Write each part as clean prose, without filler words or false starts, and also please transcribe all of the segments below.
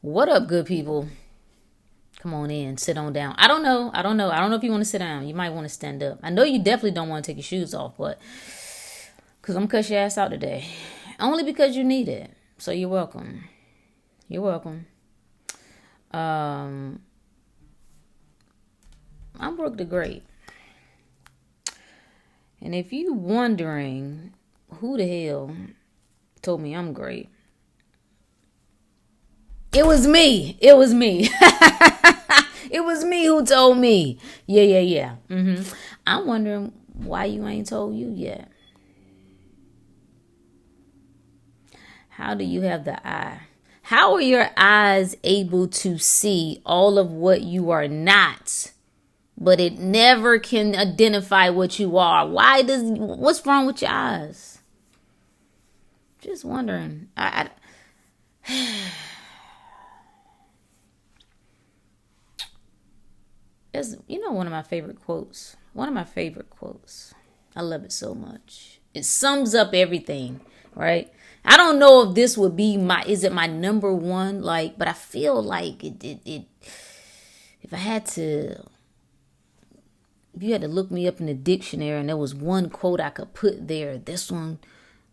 What up, good people? Come on in, sit on down. I don't know. I don't know if you want to sit down. You might want to stand up. I know you definitely don't want to take your shoes off, but because I'm going to cuss your ass out today. Only because you need it. So you're welcome. You're welcome. I'm Brooke the Great. And if you wondering who the hell told me I'm great, it was me. It was me. It was me who told me. Yeah. I'm wondering why you ain't told you yet. How do you have the eye? How are your eyes able to see all of what you are not, but it never can identify what you are? What's wrong with your eyes? Just wondering. It's, one of my favorite quotes. I love it so much. It sums up everything, right? I don't know if this would be is it my number one? But I feel like it, if you had to look me up in the dictionary and there was one quote I could put there, this one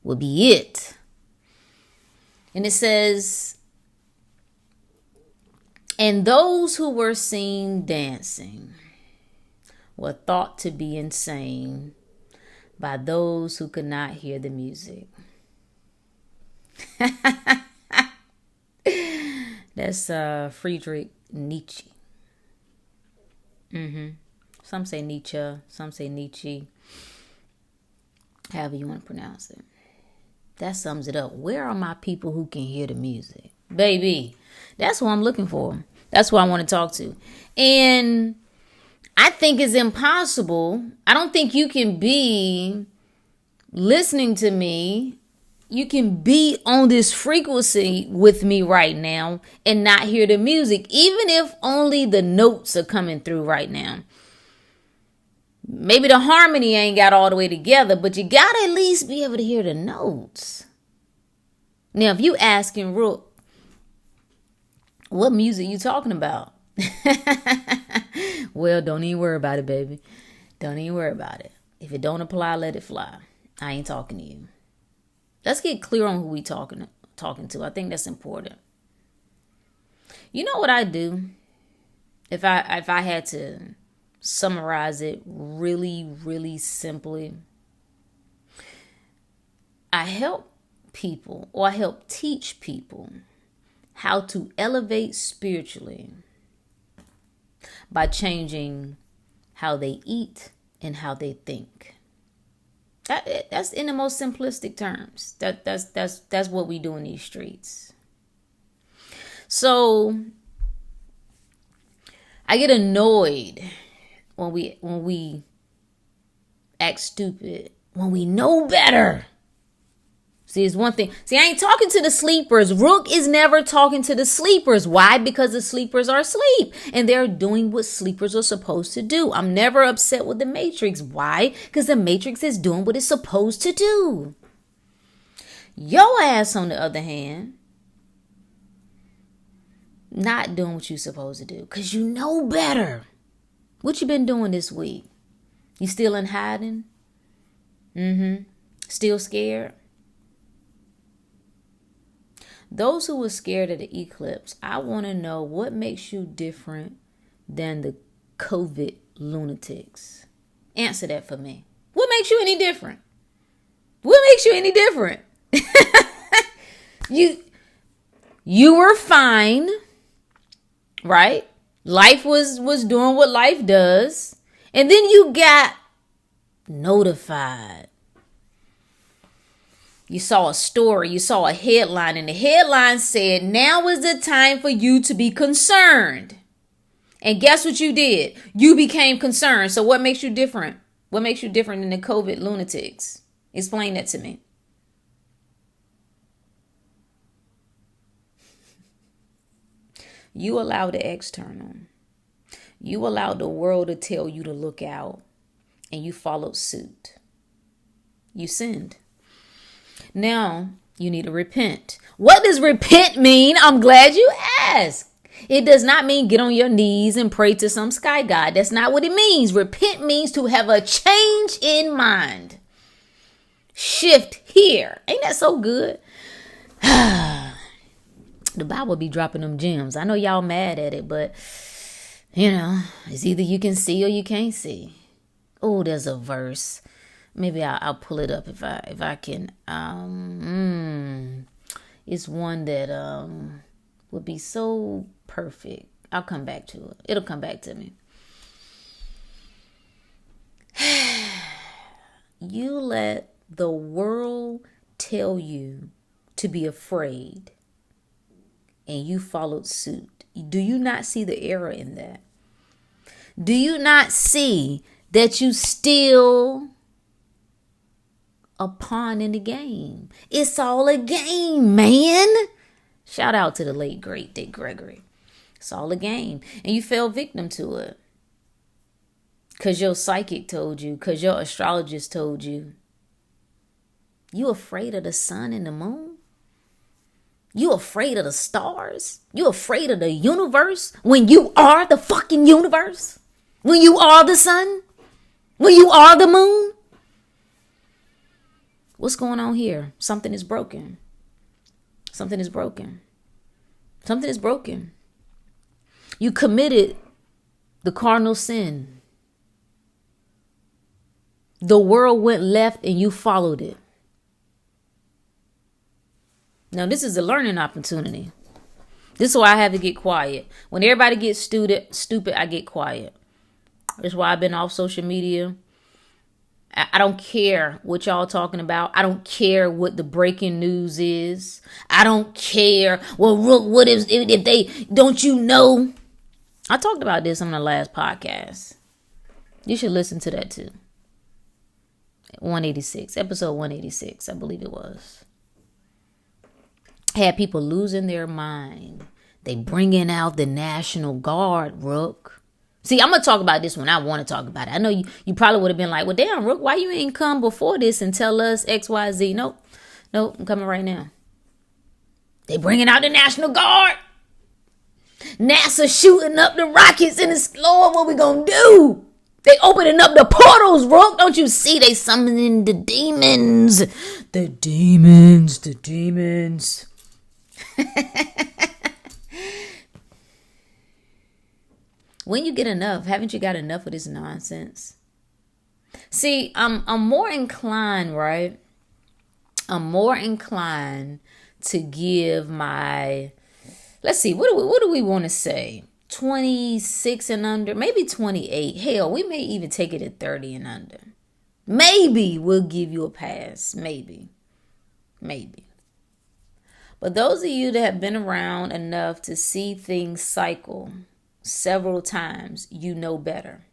would be it. And it says, and those who were seen dancing were thought to be insane by those who could not hear the music. That's Friedrich Nietzsche. Some say Nietzsche, some say Nietzsche. However you want to pronounce it. That sums it up. Where are my people who can hear the music? Baby, that's what I'm looking for. That's what I want to talk to. And I think it's impossible. I don't think you can be listening to me. You can be on this frequency with me right now and not hear the music, even if only the notes are coming through right now. Maybe the harmony ain't got all the way together, but you got to at least be able to hear the notes. Now, if you asking Rook, what music you talking about? Well, don't even worry about it, baby. Don't even worry about it. If it don't apply, let it fly. I ain't talking to you. Let's get clear on who we talking to. I think that's important. You know what I do? If I had to summarize it really, really simply, I help people, or I help teach people how to elevate spiritually by changing how they eat and how they think. That's in the most simplistic terms. That's what we do in these streets. So I get annoyed when we act stupid, when we know better. See, it's one thing. See, I ain't talking to the sleepers. Rook is never talking to the sleepers. Why? Because the sleepers are asleep and they're doing what sleepers are supposed to do. I'm never upset with the Matrix. Why? Because the Matrix is doing what it's supposed to do. Your ass, on the other hand, not doing what you're supposed to do because you know better. What you been doing this week? You still in hiding? Still scared? Those who were scared of the eclipse, I want to know what makes you different than the COVID lunatics. Answer that for me. What makes you any different? What makes you any different? You were fine, right? Life was doing what life does. And then you got notified. You saw a story, you saw a headline, and the headline said, now is the time for you to be concerned. And guess what you did? You became concerned. So what makes you different? What makes you different than the COVID lunatics? Explain that to me. You allow the external. You allow the world to tell you to look out, and you followed suit. You sinned. Now you need to repent. What does repent mean? I'm glad you ask. It does not mean get on your knees and pray to some sky god. That's not what it means. Repent means to have a change in mind. Shift here. Ain't that so good? The Bible be dropping them gems. I know y'all mad at it, but it's either you can see or you can't see. Oh, there's a verse. Maybe I'll pull it up if I can. It's one that would be so perfect. I'll come back to it. It'll come back to me. You let the world tell you to be afraid, and you followed suit. Do you not see the error in that? Do you not see that you still a pawn in the game? It's all a game, man. Shout out to the late, great Dick Gregory. It's all a game. And you fell victim to it. Because your psychic told you. Because your astrologist told you. You afraid of the sun and the moon? You afraid of the stars? You afraid of the universe? When you are the fucking universe? When you are the sun? When you are the moon? What's going on here? Something is broken. Something is broken. Something is broken. You committed the cardinal sin. The world went left and you followed it. Now, this is a learning opportunity. This is why I have to get quiet. When everybody gets stupid, I get quiet. That's why I've been off social media. I don't care what y'all talking about. I don't care what the breaking news is. I don't care. Well, what if they, don't you know? I talked about this on the last podcast. You should listen to that too. 186, episode 186, I believe it was. Had people losing their mind. They bringing out the National Guard, Rook. See, I'm going to talk about this when I want to talk about it. I know you probably would have been like, well, damn, Rook, why you ain't come before this and tell us X, Y, Z? Nope, I'm coming right now. They bringing out the National Guard. NASA shooting up the rockets in the Lord, what we going to do? They opening up the portals, Rook. Don't you see? They summoning the demons. The demons. When you get enough, haven't you got enough of this nonsense? See, I'm more inclined, right? I'm more inclined to give my, let's see, what do we want to say? 26 and under, maybe 28. Hell, we may even take it at 30 and under. Maybe we'll give you a pass. Maybe. But those of you that have been around enough to see things cycle several times, you know better.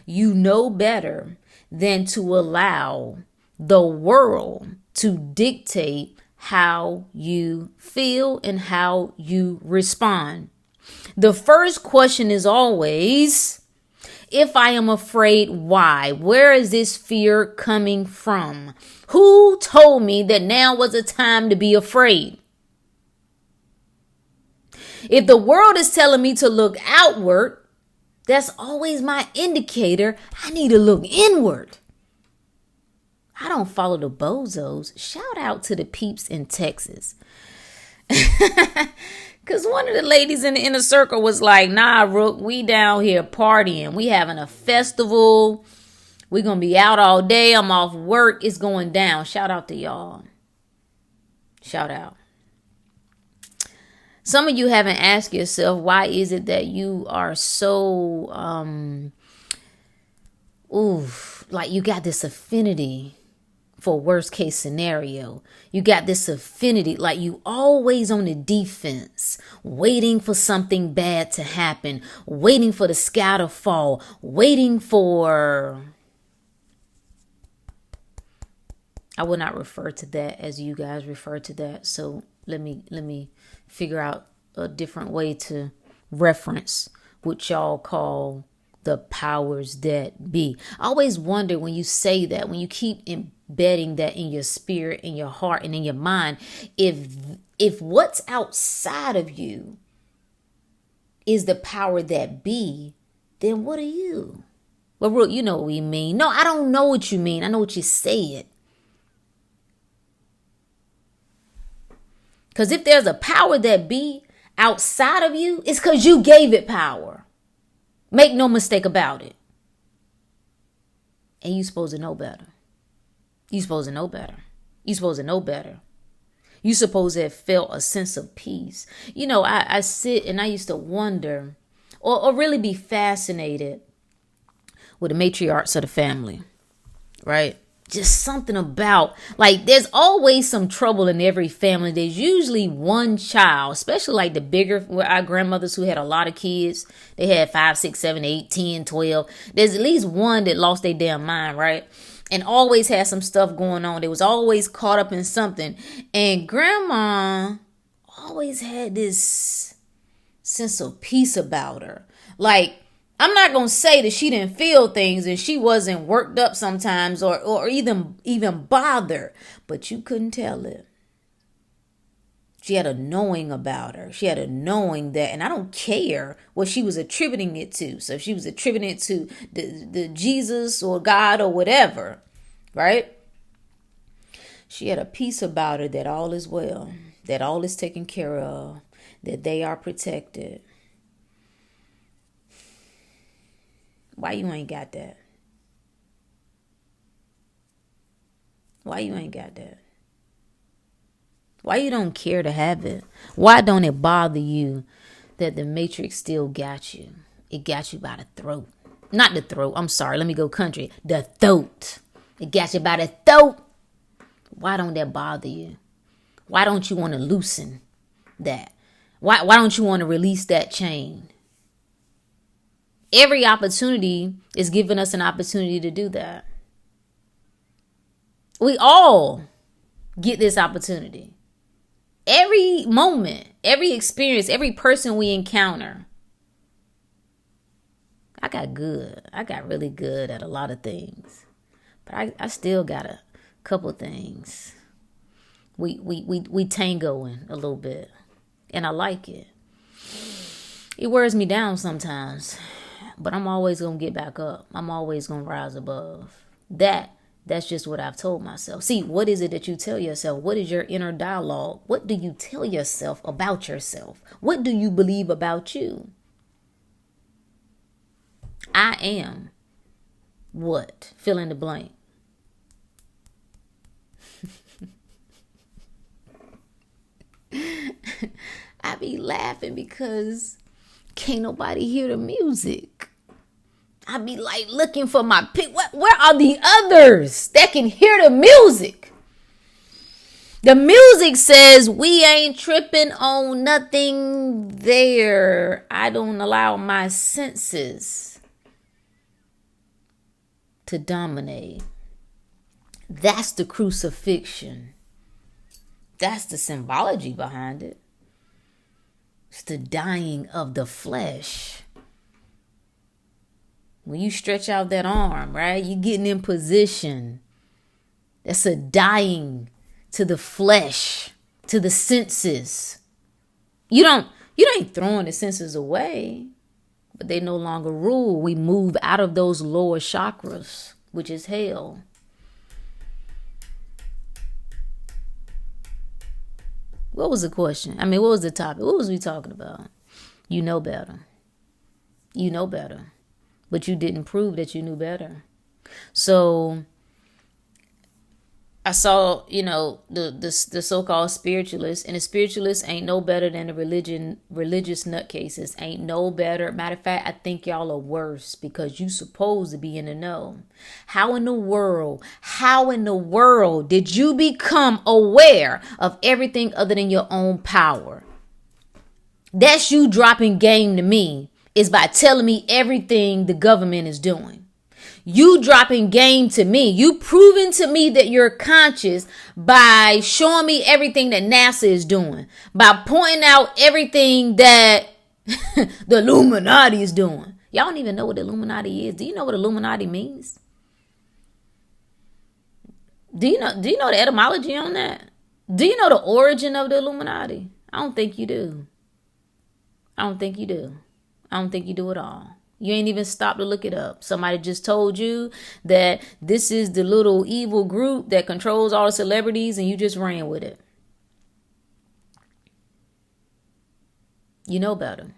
You know better than to allow the world to dictate how you feel and how you respond. The first question is always, if I am afraid, why? Where is this fear coming from? Who told me that now was a time to be afraid? If the world is telling me to look outward, that's always my indicator. I need to look inward. I don't follow the bozos. Shout out to the peeps in Texas. Because one of the ladies in the inner circle was like, nah, Rook, we down here partying. We having a festival. We're going to be out all day. I'm off work. It's going down. Shout out to y'all. Shout out. Some of you haven't asked yourself, why is it that you are so, like you got this affinity for worst case scenario. You got this affinity, like you always on the defense, waiting for something bad to happen, waiting for the sky to fall, waiting for, I will not refer to that as you guys refer to that. So let me figure out a different way to reference what y'all call the powers that be. I always wonder when you say that, when you keep embedding that in your spirit, in your heart, and in your mind, if what's outside of you is the power that be, then what are you? Well, you know what we mean. No, I don't know what you mean. I know what you said. Because if there's a power that be outside of you, it's because you gave it power. Make no mistake about it. And you supposed to know better. You supposed to know better. You supposed to know better. You supposed to have felt a sense of peace. You know, I sit and I used to wonder or really be fascinated with the matriarchs of the family, right? Just something about, like, there's always some trouble in every family. There's usually one child, especially like the bigger, our grandmothers who had a lot of kids. They had 5, 6, 7, 8, 10, 12. There's at least one that lost their damn mind, right? And always had some stuff going on. They was always caught up in something. And grandma always had this sense of peace about her. Like, I'm not going to say that she didn't feel things and she wasn't worked up sometimes or even bothered, but you couldn't tell it. She had a knowing about her. She had a knowing that, and I don't care what she was attributing it to. So if she was attributing it to the Jesus or God or whatever, right? She had a peace about her that all is well, that all is taken care of, that they are protected. Why you ain't got that? Why you ain't got that? Why you don't care to have it? Why don't it bother you that the Matrix still got you? It got you by the throat. Not the throat. I'm sorry. Let me go country. The throat. It got you by the throat. Why don't that bother you? Why don't you want to loosen that? Why don't you want to release that chain? Every opportunity is giving us an opportunity to do that. We all get this opportunity. Every moment, every experience, every person we encounter. I got good. I got really good at a lot of things. But I still got a couple things. We tangoing a little bit. And I like it. It wears me down sometimes. But I'm always going to get back up. I'm always going to rise above. That's just what I've told myself. See, what is it that you tell yourself? What is your inner dialogue? What do you tell yourself about yourself? What do you believe about you? I am what? Fill in the blank. I be laughing because can't nobody hear the music. I be like looking for my pick. Where are the others that can hear the music? The music says we ain't tripping on nothing there. I don't allow my senses to dominate. That's the crucifixion. That's the symbology behind it. It's the dying of the flesh. When you stretch out that arm, right? You're getting in position. That's a dying to the flesh, to the senses. You ain't throwing the senses away, but they no longer rule. We move out of those lower chakras, which is hell. What was the question? I mean, what was the topic? What was we talking about? You know better. You know better. But you didn't prove that you knew better. So I saw, the so-called spiritualists, and the spiritualists ain't no better than the religious nutcases. Ain't no better. Matter of fact, I think y'all are worse because you supposed to be in the know. How in the world did you become aware of everything other than your own power? That's you dropping game to me. Is by telling me everything the government is doing. You dropping game to me. You proving to me that you're conscious by showing me everything that NASA is doing. By pointing out everything that the Illuminati is doing. Y'all don't even know what the Illuminati is. Do you know what Illuminati means? Do you know the etymology on that? Do you know the origin of the Illuminati? I don't think you do. I don't think you do at all. You ain't even stopped to look it up. Somebody just told you that this is the little evil group that controls all the celebrities and you just ran with it. You know better.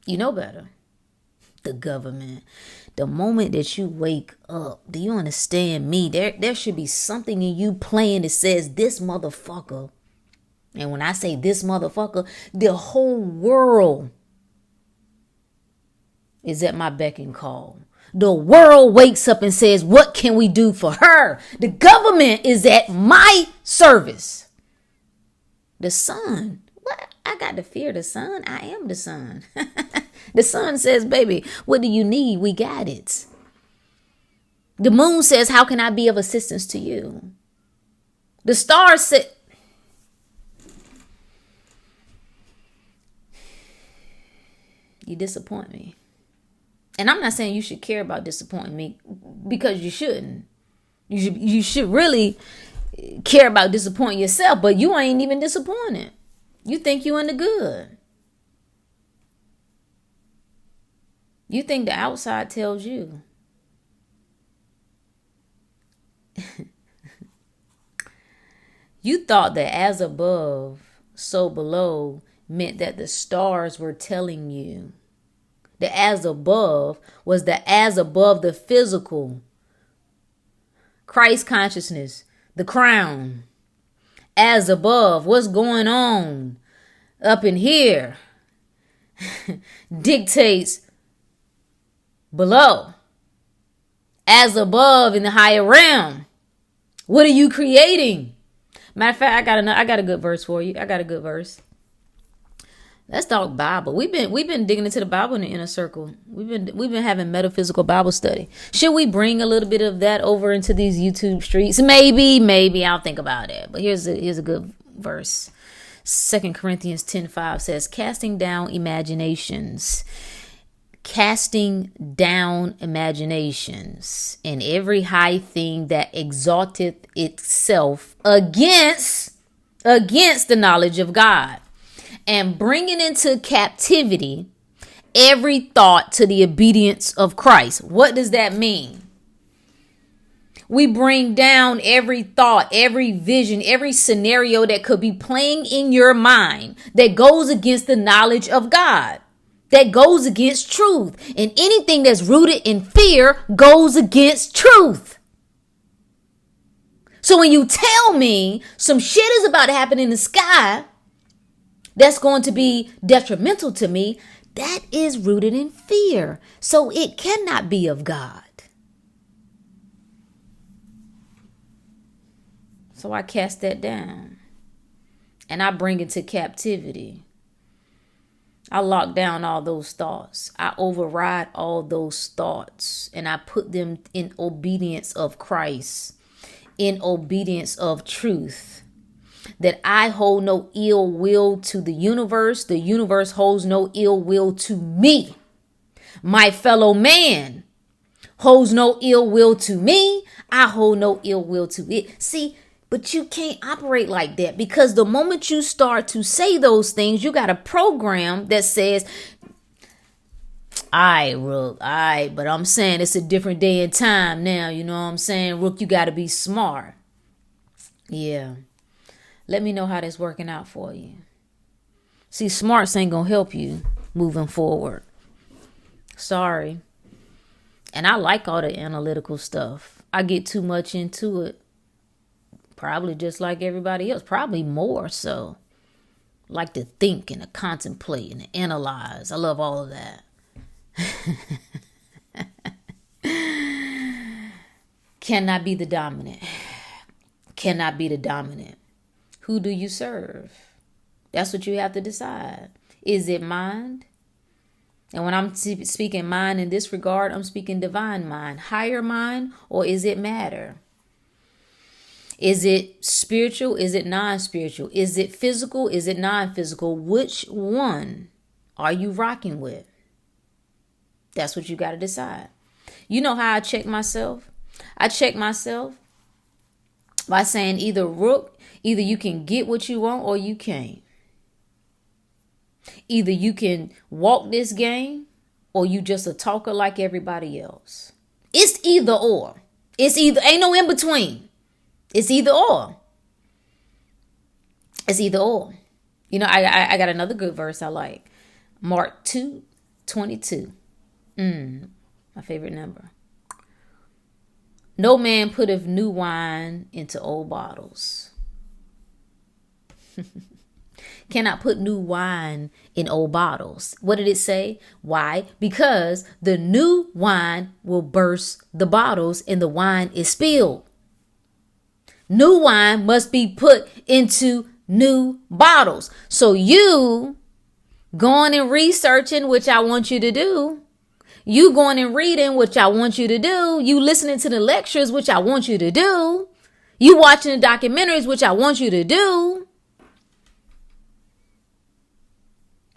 You know better. The government. The moment that you wake up, do you understand me? There should be something in you playing that says this motherfucker. And when I say this motherfucker, the whole world is at my beck and call. The world wakes up and says, what can we do for her? The government is at my service. The sun. What? I got to fear the sun. I am the sun. The sun says, baby, what do you need? We got it. The moon says, how can I be of assistance to you? The stars say, you disappoint me. And I'm not saying you should care about disappointing me, because you shouldn't. You should really care about disappointing yourself, but you ain't even disappointed. You think you in the good. You think the outside tells you. You thought that as above, so below meant that the stars were telling you. The as above was the as above the physical. Christ consciousness, the crown. As above, what's going on up in here dictates below. As above in the higher realm. What are you creating? Matter of fact, I got a good verse for you. I got a good verse. Let's talk Bible. We've been digging into the Bible in the inner circle. We've been having metaphysical Bible study. Should we bring a little bit of that over into these YouTube streets? Maybe. I'll think about it. But here's a good verse. 2 Corinthians 10:5 says, casting down imaginations, and every high thing that exalteth itself against the knowledge of God, and bringing into captivity every thought to the obedience of Christ. What does that mean? We bring down every thought, every vision, every scenario that could be playing in your mind that goes against the knowledge of God, that goes against truth. And anything that's rooted in fear goes against truth. So when you tell me some shit is about to happen in the sky that's going to be detrimental to me, that is rooted in fear. So it cannot be of God. So I cast that down and I bring it to captivity. I lock down all those thoughts. I override all those thoughts and I put them in obedience of Christ, in obedience of truth. That I hold no ill will to the universe. The universe holds no ill will to me. My fellow man holds no ill will to me. I hold no ill will to it. See, but you can't operate like that, because the moment you start to say those things, you got a program that says, Rook, but I'm saying it's a different day and time now. You know what I'm saying? Rook, you got to be smart. Yeah. Let me know how that's working out for you. See, smarts ain't going to help you moving forward. Sorry. And I like all the analytical stuff. I get too much into it. Probably just like everybody else. Probably more so. Like to think and to contemplate and to analyze. I love all of that. Cannot be the dominant. Cannot be the dominant. Who do you serve? That's what you have to decide. Is it mind? And when I'm speaking mind in this regard, I'm speaking divine mind, higher mind, or is it matter? Is it spiritual? Is it non-spiritual? Is it physical? Is it non-physical? Which one are you rocking with? That's what you got to decide. You know how I check myself? I check myself by saying either Rook, either you can get what you want or you can't. Either you can walk this game or you just a talker like everybody else. It's either or. It's either, ain't no in between. It's either or. It's either or. You know, I got another good verse I like. Mark 2:22. My favorite number. No man putteth new wine into old bottles. Cannot put new wine in old bottles. What did it say? Why? Because the new wine will burst the bottles and the wine is spilled. New wine must be put into new bottles. So you going and researching, which I want you to do. You going and reading, which I want you to do. You listening to the lectures, which I want you to do. You watching the documentaries, which I want you to do.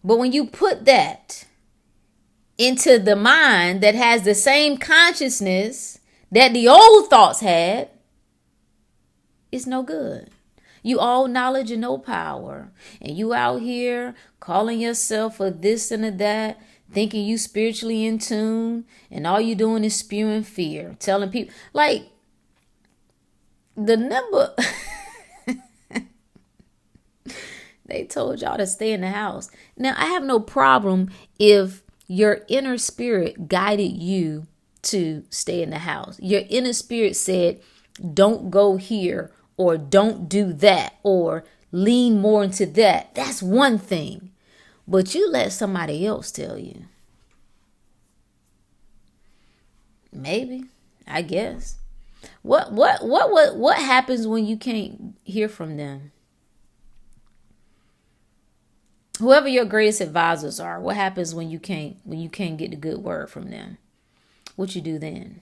But when you put that into the mind that has the same consciousness that the old thoughts had, it's no good. You all knowledge and no power. And you out here calling yourself a this and a that, thinking you spiritually in tune, and all you doing is spewing fear, telling people, like, the number... They told y'all to stay in the house. Now, I have no problem if your inner spirit guided you to stay in the house. Your inner spirit said, don't go here, or don't do that, or lean more into that. That's one thing. But you let somebody else tell you. Maybe, I guess. What happens when you can't hear from them? Whoever your greatest advisors are, what happens when you can't get the good word from them? What you do then?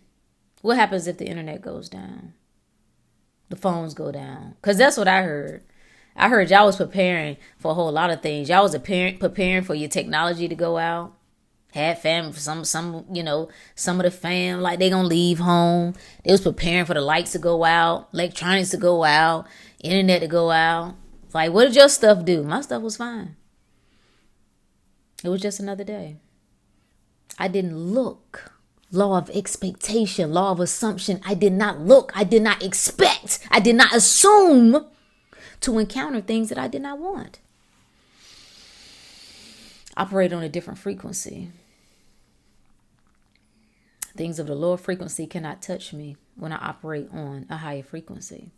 What happens if the internet goes down? The phones go down? Because that's what I heard. I heard y'all was preparing for a whole lot of things. Y'all was preparing for your technology to go out. Had fam, some of the fam, like they gonna leave home. They was preparing for the lights to go out, electronics to go out, internet to go out. Like, what did your stuff do? My stuff was fine. It was just another day. I didn't look. Law of expectation, law of assumption. I did not look. I did not expect. I did not assume to encounter things that I did not want. Operate on a different frequency. Things of the lower frequency cannot touch me when I operate on a higher frequency.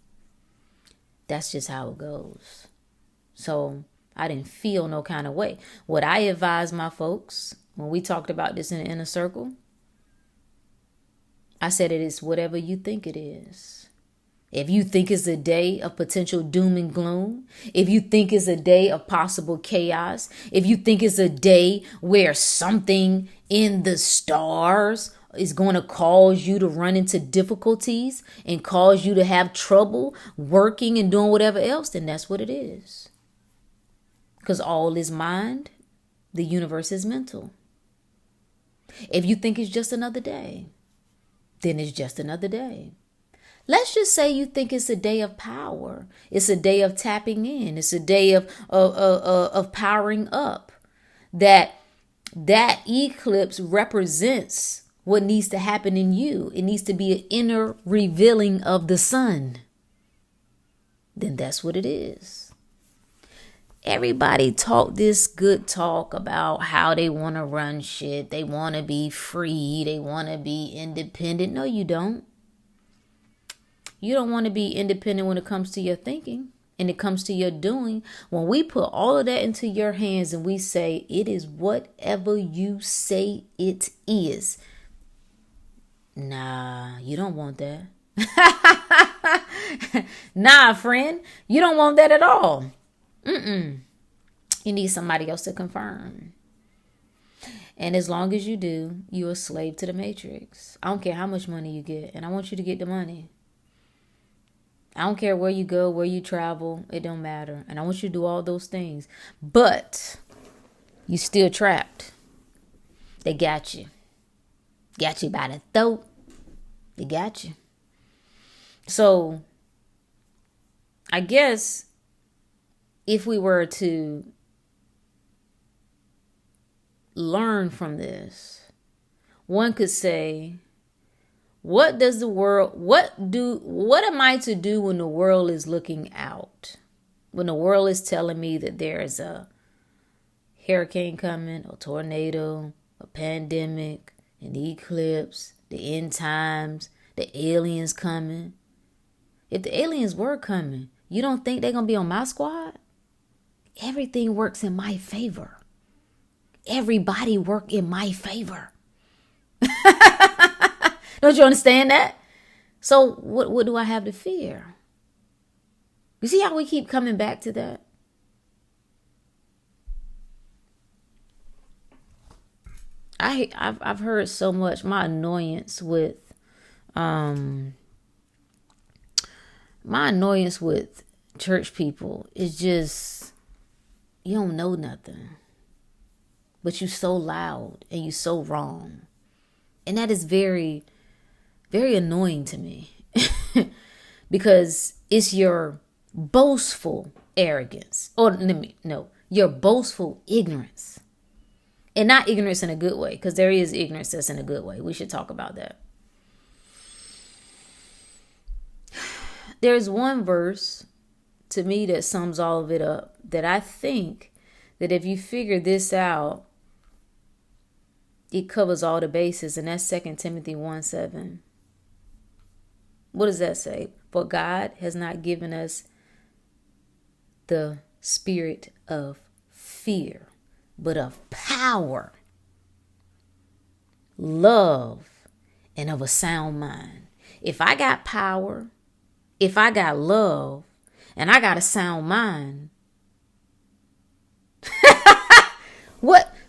That's just how it goes. So I didn't feel no kind of way. What I advised my folks when we talked about this in the inner circle, I said it is whatever you think it is. If you think it's a day of potential doom and gloom, if you think it's a day of possible chaos, if you think it's a day where something in the stars is going to cause you to run into difficulties and cause you to have trouble working and doing whatever else, then that's what it is. Because all is mind, the universe is mental. If you think it's just another day, then it's just another day. Let's just say you think it's a day of power. It's a day of tapping in. It's a day of powering up. That eclipse represents what needs to happen in you. It needs to be an inner revealing of the sun. Then that's what it is. Everybody talk this good talk about how they want to run shit. They want to be free. They want to be independent. No, you don't. You don't want to be independent when it comes to your thinking and it comes to your doing. When we put all of that into your hands and we say, it is whatever you say it is. Nah, you don't want that. Nah, friend, you don't want that at all. You need somebody else to confirm. And as long as you do, you're a slave to the matrix. I don't care how much money you get, and I want you to get the money. I don't care where you go, where you travel, it don't matter. And I want you to do all those things. But you still trapped. They got you. Got you by the throat. They got you. So I guess if we were to learn from this? One could say, what am I to do when the world is looking out? When the world is telling me that there is a hurricane coming, a tornado, a pandemic, an eclipse, the end times, the aliens coming. If the aliens were coming, you don't think they're going to be on my squad? Everything works in my favor. Everybody work in my favor. Don't you understand that? So what do I have to fear? You see how we keep coming back to that? I've heard so much. My annoyance with church people is just, you don't know nothing, but you so loud and you so wrong, and that is very, very annoying to me because it's your boastful arrogance, or your boastful ignorance. And not ignorance in a good way, because there is ignorance that's in a good way. We should talk about that. There's one verse to me that sums all of it up, that I think that if you figure this out, it covers all the bases, and that's 2 Timothy 1:7. What does that say? For God has not given us the spirit of fear, but of power, love, and of a sound mind. If I got power, if I got love, and I got a sound mind,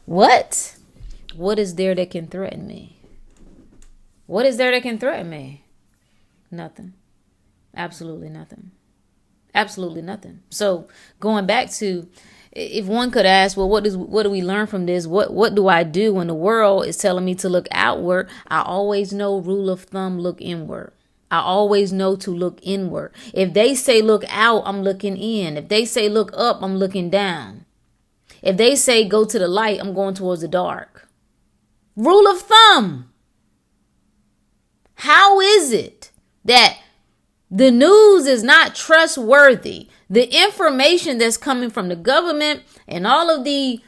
what is there that can threaten me? What is there that can threaten me? Nothing. Absolutely nothing. Absolutely nothing. So going back to, if one could ask, well, what do we learn from this? What do I do when the world is telling me to look outward? I always know, rule of thumb, look inward. I always know to look inward. If they say look out, I'm looking in. If they say look up, I'm looking down. If they say go to the light, I'm going towards the dark. Rule of thumb. How is it that the news is not trustworthy? The information that's coming from the government and all of the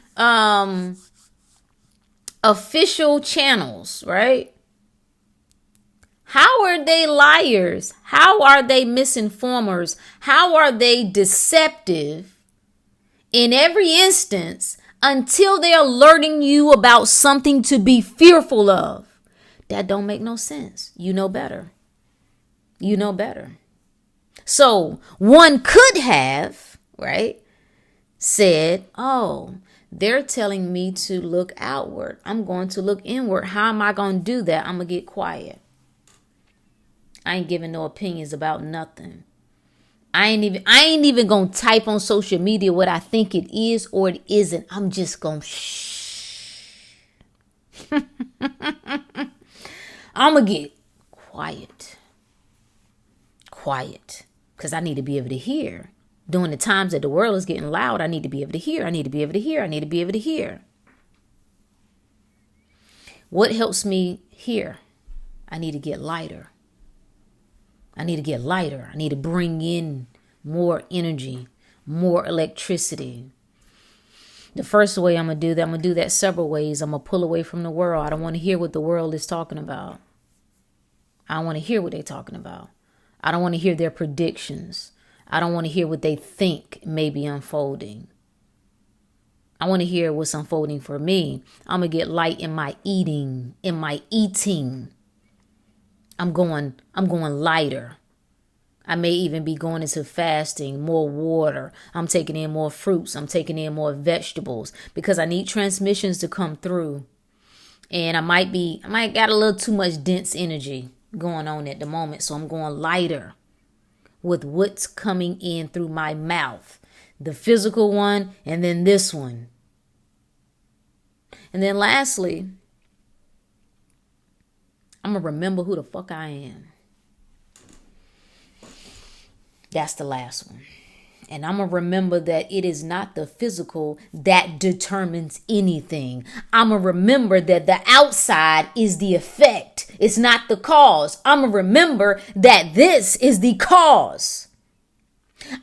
official channels, right? How are they liars? How are they misinformers? How are they deceptive in every instance until they're alerting you about something to be fearful of? That don't make no sense. You know better. You know better. So one could have, right, said, oh, they're telling me to look outward. I'm going to look inward. How am I going to do that? I'm going to get quiet. I ain't giving no opinions about nothing. I ain't even going to type on social media what I think it is or it isn't. I'm just going to shh. I'm going to get quiet. Quiet. Because I need to be able to hear. During the times that the world is getting loud, I need to be able to hear. I need to be able to hear. I need to be able to hear. What helps me hear? I need to get lighter. I need to get lighter. I need to bring in more energy, more electricity. The first way I'm going to do that several ways. I'm going to pull away from the world. I don't want to hear what the world is talking about. I don't want to hear what they're talking about. I don't want to hear their predictions. I don't want to hear what they think may be unfolding. I want to hear what's unfolding for me. I'm going to get light in my eating, I'm going lighter. I may even be going into fasting, more water. I'm taking in more fruits. I'm taking in more vegetables because I need transmissions to come through. And I might got a little too much dense energy going on at the moment. So I'm going lighter with what's coming in through my mouth. The physical one and then this one. And then lastly, I'm going to remember who the fuck I am. That's the last one. And I'm going to remember that it is not the physical that determines anything. I'm going to remember that the outside is the effect. It's not the cause. I'm going to remember that this is the cause.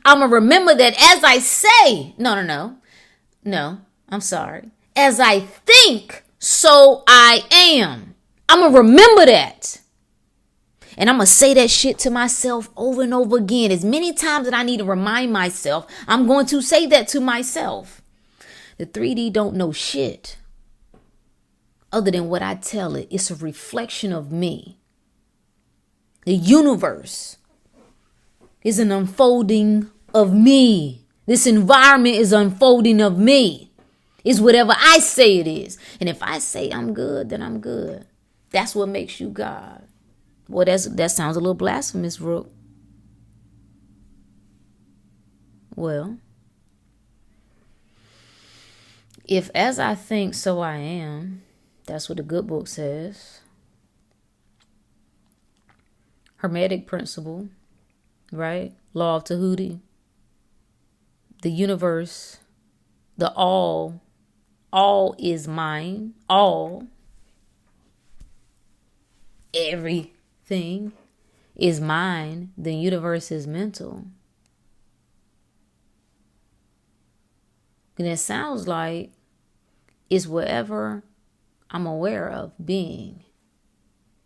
I'm going to remember that as I say, no, I'm sorry. As I think, so I am. I'm going to remember that. And I'm going to say that shit to myself over and over again. As many times that I need to remind myself, I'm going to say that to myself. The 3D don't know shit other than what I tell it. It's a reflection of me. The universe is an unfolding of me. This environment is unfolding of me. It's whatever I say it is. And if I say I'm good, then I'm good. That's what makes you God. Well, that sounds a little blasphemous, Rook. Well, if as I think, so I am, that's what the good book says. Hermetic principle, right? Law of Tahuti. The universe, the all is mine, everything is mine. The universe is mental. And it sounds like it's whatever I'm aware of being.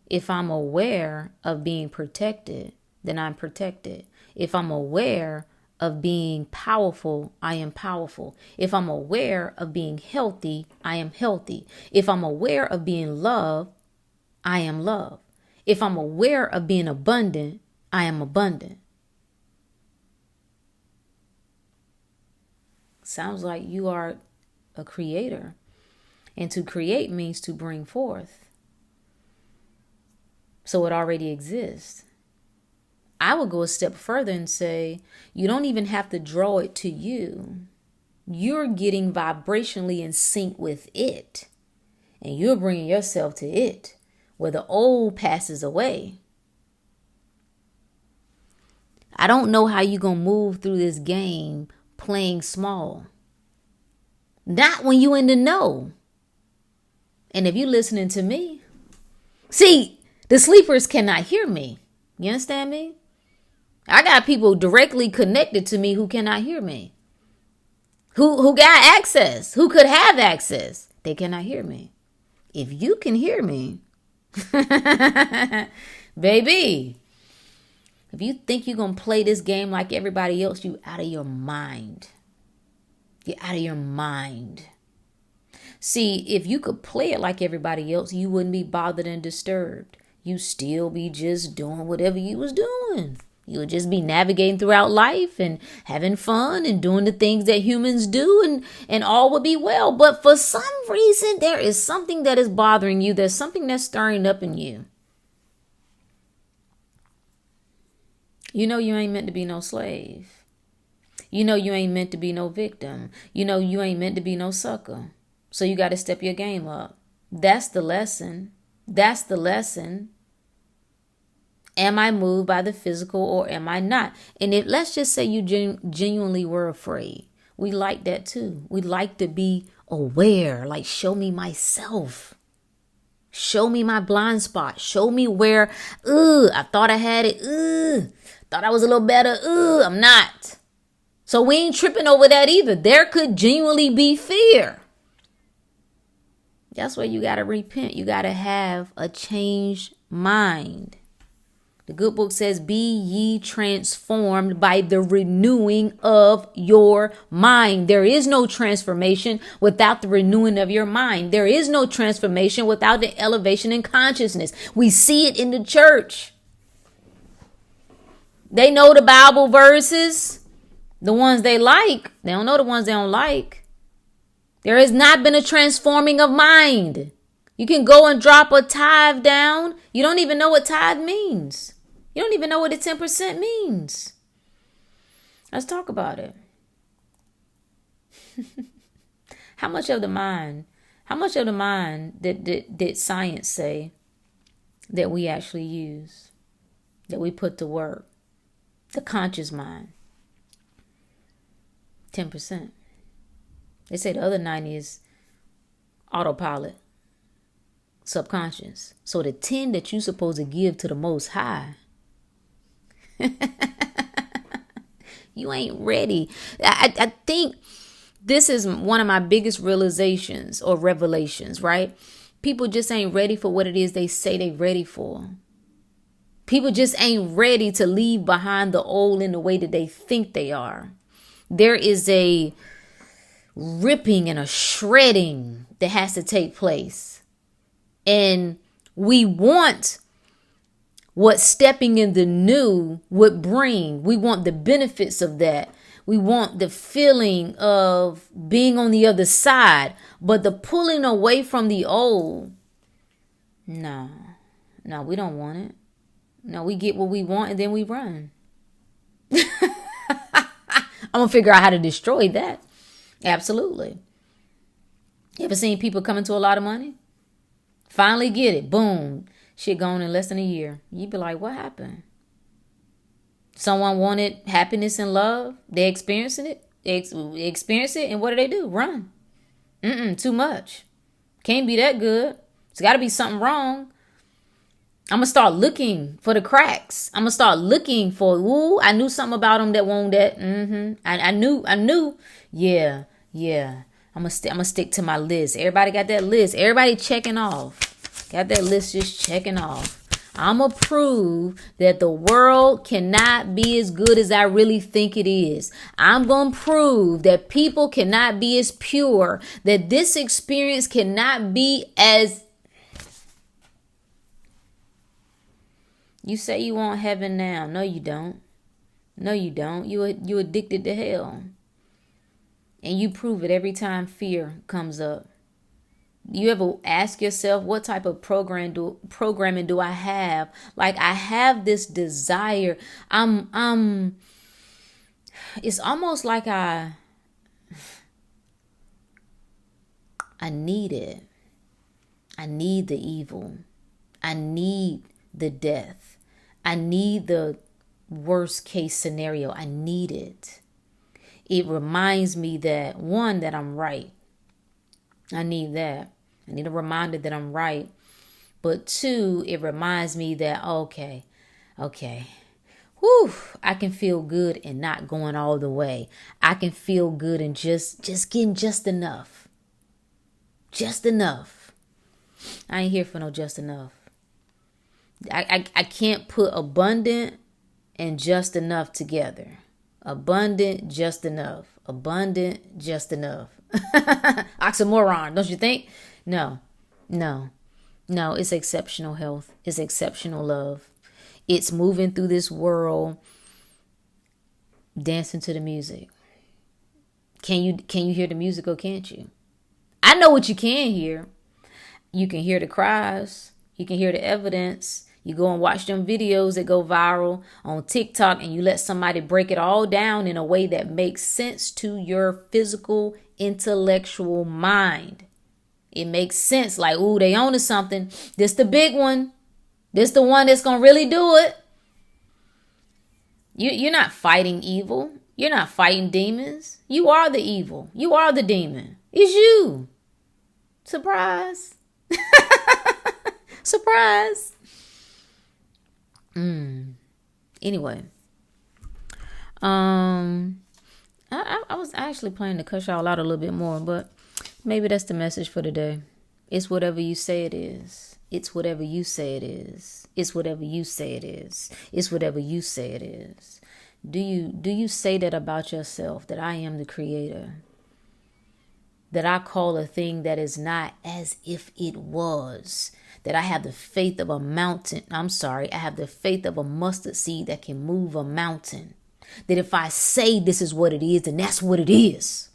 If I'm aware of being protected, then I'm protected. If I'm aware of being powerful, I am powerful. If I'm aware of being healthy, I am healthy. If I'm aware of being loved, I am loved. If I'm aware of being abundant, I am abundant. Sounds like you are a creator. And to create means to bring forth. So it already exists. I would go a step further and say, you don't even have to draw it to you. You're getting vibrationally in sync with it. And you're bringing yourself to it, where the old passes away. I don't know how you're going to move through this game playing small. Not when you in the know. And if you're listening to me, see, the sleepers cannot hear me. You understand me? I got people directly connected to me who cannot hear me. Who got access, who could have access. They cannot hear me. If you can hear me, baby, if you think you're going to play this game like everybody else, you out of your mind. You're out of your mind. See, if you could play it like everybody else, you wouldn't be bothered and disturbed. You still be just doing whatever you was doing. You would just be navigating throughout life and having fun and doing the things that humans do, and all would be well. But for some reason, there is something that is bothering you. There's something that's stirring up in you. You know you ain't meant to be no slave. You know you ain't meant to be no victim. You know you ain't meant to be no sucker. So you got to step your game up. That's the lesson. That's the lesson. Am I moved by the physical or am I not? And if let's just say you genuinely were afraid. We like that too. We like to be aware. Like, show me myself. Show me my blind spot. Show me where, I thought I had it. Thought I was a little better. I'm not. So we ain't tripping over that either. There could genuinely be fear. That's where you got to repent. You got to have a changed mind. The good book says, be ye transformed by the renewing of your mind. There is no transformation without the renewing of your mind. There is no transformation without the elevation in consciousness. We see it in the church. They know the Bible verses, the ones they like. They don't know the ones they don't like. There has not been a transforming of mind. You can go and drop a tithe down. You don't even know what tithe means. You don't even know what the 10% means. Let's talk about it. How much of the mind did science say that we actually use, that we put to work? The conscious mind. 10%. They say the other 90 is autopilot, subconscious. So the 10 that you're supposed to give to the Most High, you ain't ready. I think this is one of my biggest realizations or revelations, right? People just ain't ready for what it is they say they ready for. People just ain't ready to leave behind the old in the way that they think they are. There is a ripping and a shredding that has to take place. And we want what stepping in the new would bring. We want the benefits of that. We want the feeling of being on the other side. But the pulling away from the old, no, we don't want it. No, we get what we want and then we run. I'm going to figure out how to destroy that. Absolutely. You ever seen people come into a lot of money? Finally get it. Boom. Shit gone in less than a year. You be like, what happened? Someone wanted happiness and love. They experiencing it. They experience it. And what do? Run. Too much. Can't be that good. It's got to be something wrong. I'm going to start looking for the cracks. I'm going to start looking for, ooh, I knew something about them that won't that. I knew. Yeah. I'm going to stick to my list. Everybody got that list. Everybody checking off. Got that list just checking off. I'm going to prove that the world cannot be as good as I really think it is. I'm going to prove that people cannot be as pure, that this experience cannot be as... You say you want heaven now. No, you don't. No, you don't. You addicted to hell. And you prove it every time fear comes up. You ever ask yourself, what type of programming do I have? Like, I have this desire. It's almost like I need it. I need the evil. I need the death. I need the worst case scenario. I need it. It reminds me that, one, that I'm right. I need that. I need a reminder that I'm right. But two, it reminds me that, okay. Whew, I can feel good and not going all the way. I can feel good and just getting just enough. Just enough. I ain't here for no just enough. I can't put abundant and just enough together. Abundant, just enough. Abundant, just enough. Oxymoron, don't you think? No, it's exceptional health. It's exceptional love. It's moving through this world, dancing to the music. Can you hear the music or can't you? I know what you can hear. You can hear the cries. You can hear the evidence. You go and watch them videos that go viral on TikTok and you let somebody break it all down in a way that makes sense to your physical, intellectual mind. It makes sense. Like, ooh, they own something. This the big one. This the one that's going to really do it. You're not fighting evil. You're not fighting demons. You are the evil. You are the demon. It's you. Surprise. Surprise. Anyway, I was actually planning to cut y'all out a little bit more, but maybe that's the message for today. It's whatever you say it is. It's whatever you say it is. It's whatever you say it is. It's whatever you say it is. Do you say that about yourself, that I am the creator? That I call a thing that is not as if it was. That I have the faith of a mountain. I have the faith of a mustard seed that can move a mountain. That if I say this is what it is, then that's what it is.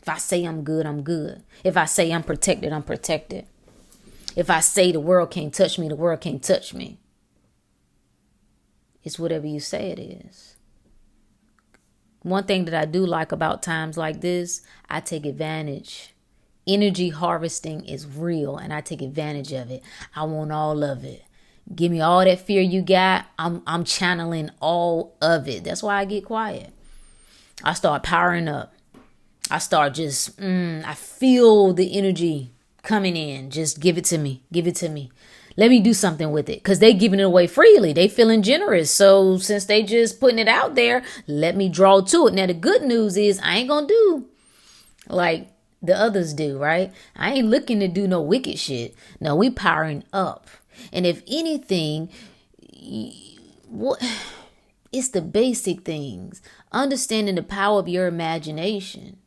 If I say I'm good, I'm good. If I say I'm protected, I'm protected. If I say the world can't touch me, the world can't touch me. It's whatever you say it is. One thing that I do like about times like this, I take advantage. Energy harvesting is real and I take advantage of it. I want all of it. Give me all that fear you got. I'm channeling all of it. That's why I get quiet. I start powering up. I start just, I feel the energy coming in. Just give it to me. Give it to me. Let me do something with it. Because they giving it away freely. They feeling generous. So since they just putting it out there, let me draw to it. Now the good news is I ain't going to do like the others do, right? I ain't looking to do no wicked shit. No, we powering up. And if anything, what it's the basic things. Understanding the power of your imagination.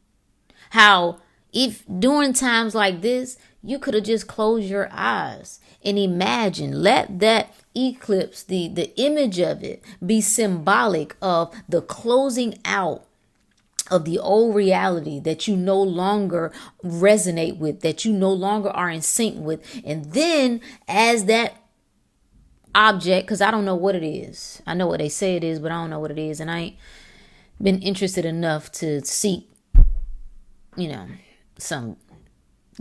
How if during times like this, you could have just closed your eyes and imagine, let that eclipse, the image of it be symbolic of the closing out of the old reality that you no longer resonate with, that you no longer are in sync with. And then as that object, because I don't know what it is. I know what they say it is, but I don't know what it is. And I ain't been interested enough to seek, some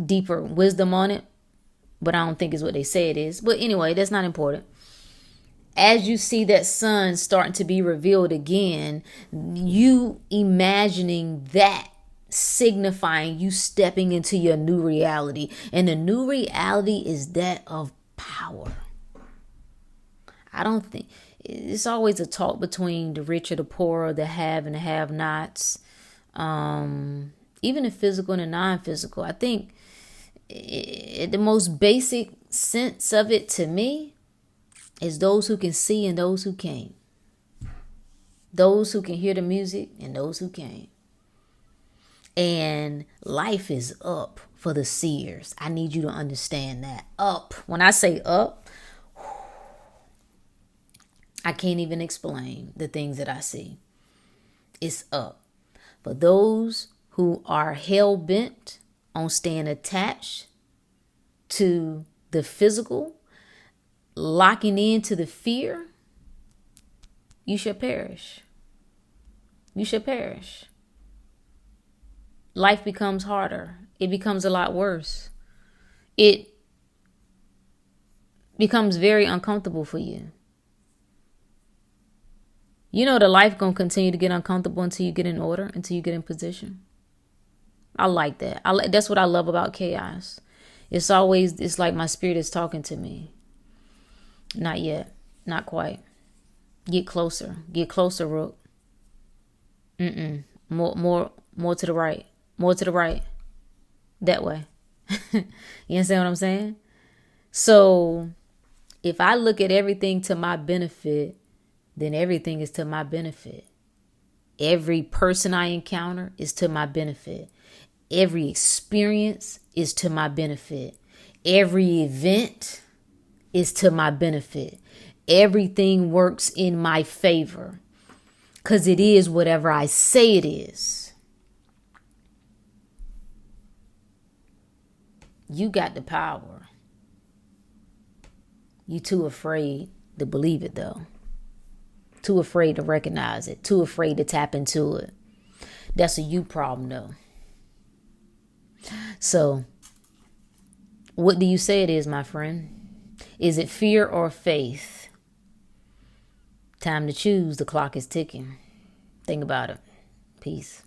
deeper wisdom on it. But I don't think it's what they say it is. But anyway, that's not important. As you see that sun starting to be revealed again, you imagining that signifying you stepping into your new reality. And the new reality is that of power. I don't think it's always a talk between the rich or the poor, or the have and the have nots. Even the physical and the non-physical. I think the most basic sense of it to me is those who can see and those who can't. Those who can hear the music and those who can't. And life is up for the seers. I need you to understand that. Up. When I say up, I can't even explain the things that I see. It's up. For those who are hell-bent on staying attached to the physical, locking into the fear, you shall perish. You shall perish. Life becomes harder. It becomes a lot worse. It becomes very uncomfortable for you. You know the life gonna continue to get uncomfortable until you get in order, until you get in position. I like that. That's what I love about chaos. It's like my spirit is talking to me. Not yet. Not quite. Get closer. Get closer, Rook. More to the right. More to the right. That way. You understand what I'm saying? So if I look at everything to my benefit, then everything is to my benefit. Every person I encounter is to my benefit. Every experience is to my benefit. Every event is to my benefit. Everything works in my favor because it is whatever I say it is. You got the power. You too afraid to believe it though. Too afraid to recognize it. Too afraid to tap into it. That's a you problem though. So, what do you say it is, my friend? Is it fear or faith? Time to choose. The clock is ticking. Think about it. Peace.